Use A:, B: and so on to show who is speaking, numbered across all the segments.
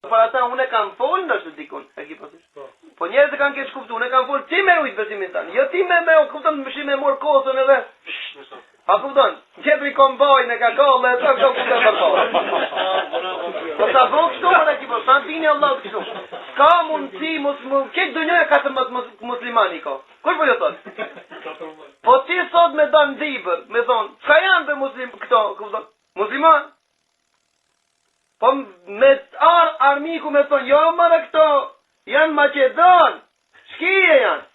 A: Për ata unë e kam folë ndështë dikun, e ki pasish. Po njerët e kanë keq kuptu, unë e kam folë ti me rujtë besimin tanë, jo ti me o kupton më shi me morë kosën edhe. A kupton, qëtëri kombajnë e ka kallë e të kupton për kallë. Po ta bëhë kështu për e ki pasish, ta në dini Allah kështu. Ka mundësi, këtë dënjoj e ka të muslimani ka. Kush po jo thotë? Po ti sot me danë dibër, me thonë, ka janë për këto, kupton, musliman? Po me armiku me thonë, jo mëre këto, janë Macedon, shkije janë.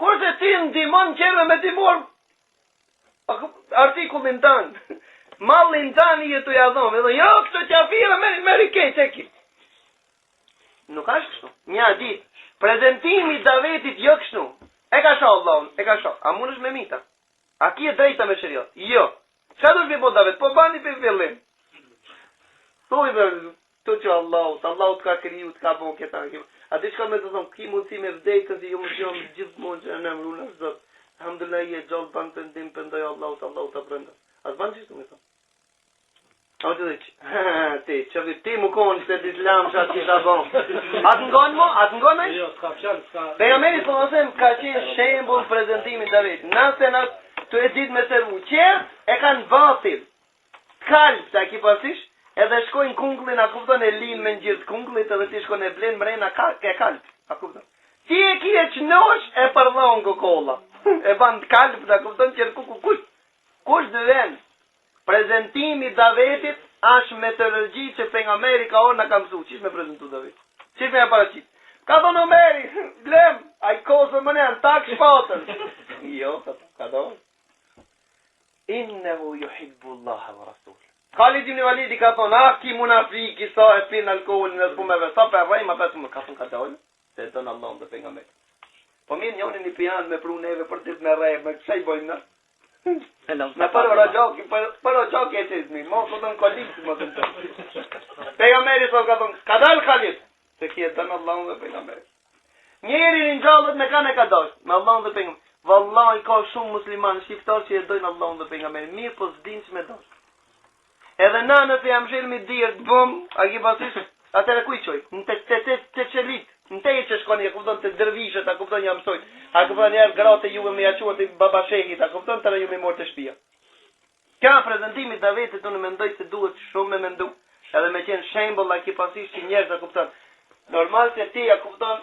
A: Kurse ti ndimon qeve me timur, artikullin tanë, mallin tanë i jetu jadhon, me thonë, jo këto qafira me rikej, qeki. Nuk ashtë kështu, një dit, prezentimi Davetit jo kështu, e ka shoh Allahun, e ka shoh, a mund është me mita, a ki e drejta me shëriot, jo, qa dush me bo Davet, po bani për fillim. Thuj dhe, të që Allahut ka kriju, të ka bon këta. A ti shka me të thonë, ki mundësi me vdekën, si ju më gjohëm gjithë mund që në mruna, zot. Alhamdulillah, i e gjallë banë të ndim, pëndoj Allahut të brenda. As banë qështu me thonë? A të dhe që, që ti më konë që të islam që atë kisha bon. Atë ngonë mo? Atë ngonë me? Jo, s'ka fjallë, s'ka... Pejgamberi së nësem ka qenë shembull prezentimin David. Nëse të e ditë me servu qërë, e kanë batil. Kalë, sa ki pasish? Edhe shkojnë kungullin, a kupton e linë me njërë kungullit, edhe ti shkojnë e blenë mrejnë ke kalp, a kupton. Ti e ki e qënosh e përlon kolla. E ban kalp, a kupton qërë kush dhe venë. Prezentimi Davetit është metodologi që pejgamberi ka orë në kam mësu. Qish me prezentu Davet? Qish me e paraqit? Ka thonë Omeri, blem, a i kosë më nërë, tak shpatën. Jo, ka thonë. Innehu yuhibbullaha wa rasul. Khalid ibn Walidi ka thonë, ki munafiki sa e pinë alkoholin dhe s'pumeve, sa për rejma për të më ka thonë ka dojnë, se e tonë Allah më dhe pejgamberi. Po mirë njoni një pijanë me pru neve për dit me rejme, me kësaj bojnë në? Me për o gjoki e qizmi, mo të në kolikë, mo të në të. Pejgamberi sa ka thonë, ka dalë Khalid, se ki e tonë Allah më dhe pejgamberi. Njeri një gjallët me kanë e ka dojnë, me Allah më dhe pejgamberi. Wallahi ka shumë musliman shqiptar që e dojnë Allah më dhe pejgamberi, mirë po s'din që me dojnë. Edhe na në të jam shilë mi dirë të bëm, a ki pasish, atëre kuj qoj, në të qelit, në te i që shkoni, a kupton të dërvishet, a kupton jam sojt, a kupton njerë gratë e juve me jaquat i babashekit, a kupton të në ju me morë të shpia. Ka prezentimi Davetit unë mendoj se duhet shumë me mendu, edhe me qenë shembol, a ki pasish që njerës, a kupton, normal se ti, a kupton,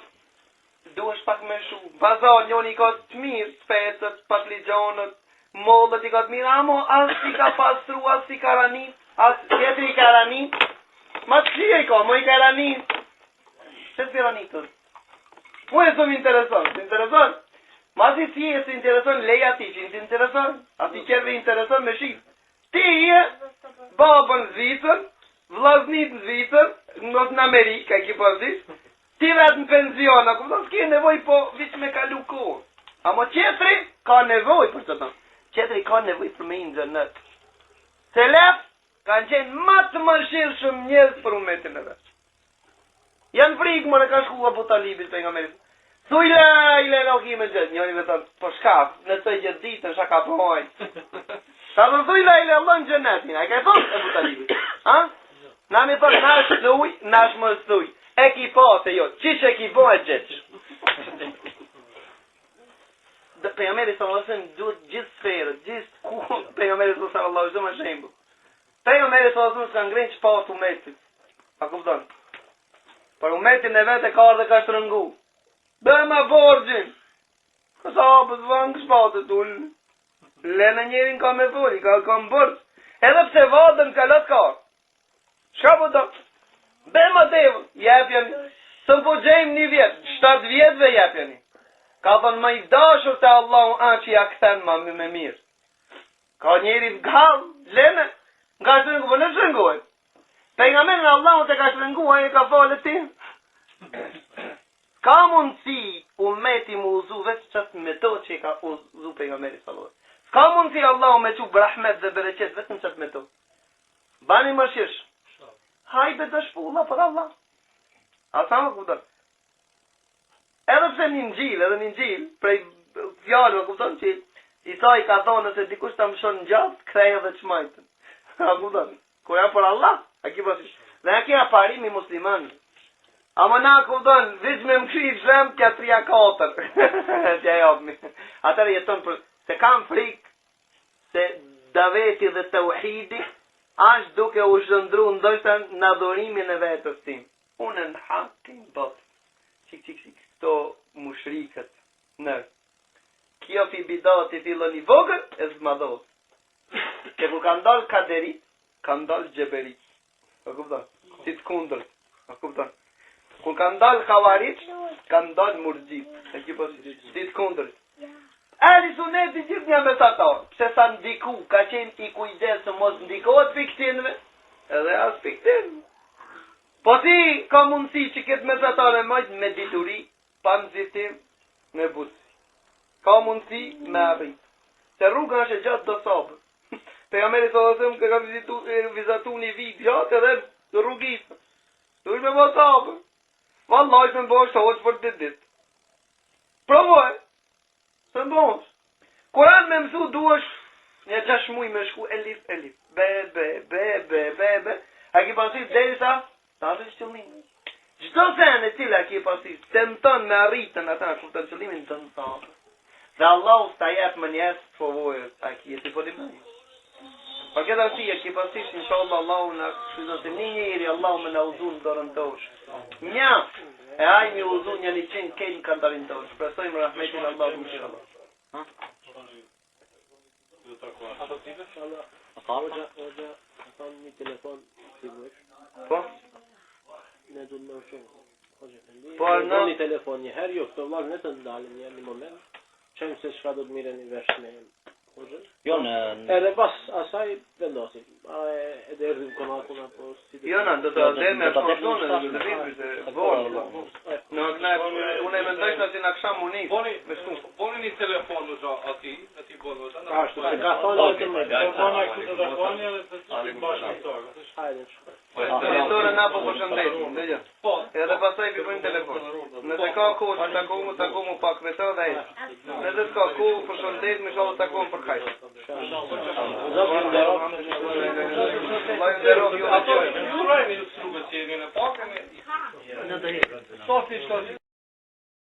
A: duhesh pak me shumë, bazar njoni ka të mirë, spetët, pakligjonët, mollët i ka të mirë, amo, as si ka pastru, as si ka ranit, as tjetëri ka ranit, ma të qia i ka, mo i ka ranit, që të ranitër? Mu e së më intereson, të intereson? Ma si si e së intereson, leja ti që të intereson, ati qerve intereson me shqip. Ti e, babën Zvicër, vlaznit në Zvicër, në Amerikë, e ki përzis, ti vetë në penzion, a këmë s'ke nevoj po viç me kalu kohë. Amo qetëri ka nevoj për të të. Qetëri ka nevoj për me i në gjënët. Selef kanë qenë matë më shirë shumë njëzë për umetin e veç. Janë frikë më në ka shku Abu Talibit për nga merit. Thuj la i le loki me gjëtë. Njëri me thonë, po shkaf, në të gjithë ditën shaka pojnë. Ta dhe thuj la i le Allah në gjënetin. A i ka e thonë Abu Talibit. Ha? Na mi thonë, nash thuj, nash më thuj. E ki po se jo, qish e ki po e gjithë. Dhe pejgamberi sallallahu alaihi wasallam duhet gjithë sferët, gjithë ku pejgamberi sallallahu alaihi wasallam është shembull. Pejgamberi sallallahu alaihi wasallam s'ka ngrenë çfarë umetit. A kupton? Por umetin e vet e ka ardhe ka shtrëngu. Dhe ma borxhin. Ka sahabët vënë shpatët ul. Lënë njerin ka me foli, ka më borx. Edhe pse vadën ka lot ka. Çka po do? Bema devë, jepjeni. Së po gjejmë 1 vjet, 7 vjetëve jepjeni. Ka thonë më i dashur të Allahu që ja këthen ma me mirë. Ka njeri të gallë, lene, nga shtrëngu, për në shtrëngojë. Pejgamberi në Allahu të ka shtrëngu, a e ka falë ti. Ka mundësi umeti mu uzu veç qëtë me to që i ka uzu pejgamberi sallallahu. Ka mundësi Allahu me qubë rahmet dhe bereqet vetëm qëtë me to. Bani më shirsh. Hajde të shpulla për Allah. A sa më kupton? Edhe pse një njil, prej fjallëve, kupton që Isa i ka thonë nëse dikush të më shonë në gjatë, kthej edhe qmajtën. A kupton? Kur janë për Allah, a ki pasish. Dhe e kja parimi musliman. Ama na kupton, veç me më kry zhem, kja 3-4. Tja jopmi. Atër jeton për, se kam frikë, se daveti dhe të uhidi, ashtë duke u shëndru ndoshta në adhurimin e vetës tim. Unë në hakin, botë. Qik, këto mushrikët. Në. Kjo fi bidati fillon i vogën, e zmadhot. Ke ku ka ndalë kaderit, ka ndalë gjeberit. A kupton? Si të kundër. A kupton? Kur ka ndalë kavarit, ka ndalë murgjit. E ki po si të kundër. Ahli suneti gjithë një mesatar. Pse sa ndiku, ka qenë i kujdes se mos ndikohet fiktinve, edhe as fiktinve. Po ti ka mundësi që këtë mesatar e majtë me dituri, pa nëzitim, me butësi. Ka mundësi me arrit. Se rruga është e gjatë do sabër. Pejgamberi sallallahu alajhi wasallam ka vizatu një vit gjatë edhe rrugisë. Duhet me mos sabër. Vallahi më bësh të hoç për ditë. Provoj. Së mbosh. Kur'an me mësu duesh një 6 muaj me shku elif. Be. A ki pasit derisa ta është qëllimi. Çdo sen e cila ki pasit tenton me arritën ata ku të qëllimin të sabër. Dhe Allahu ta jep më njerëz provojës, a ki jeti folim. Për këtë arsye ki pasit inshallah Allahu na shizon se një njeri Allahu më na udhun dorën tosh. Mjaft. E ajmi udhun një 100 kejnë kanë darin tosh. Presojmë rahmetin Allahu inshallah.
B: Ka një telefon si vësh.
A: Po?
B: Ne du në shumë.
A: Po, në
B: një telefon një herë, jo, këto vllazë ne të ndalim një moment. Qemë se shka do të mire një vesh me
C: Jo në...
B: Edhe pas asaj vendosim. E dhe erdhim konakun apo si...
A: Jo në, do të adhem e shportone dhe të vimë se volë. Unë e mendojsh në si në kësham munit.
D: Boni një telefon në gjo ati bolo.
B: Ashtu, se ka thonë dhe të më.
D: Telefona këtë telefoni edhe të që të bashkë në torë.
B: Hajde,
A: Editore na po përshëndesim, dhe gjë. Edhe pasaj vipojnë telefon. Nëse ka kohë që takomu pak me të dhe e. Nëse s'ka kohë, përshëndesim, me shalë takomu për kajtë.
B: Zobë në dero.
D: Ato, në rajnë, në rrugët që jeni në pakën e... Në të hekë.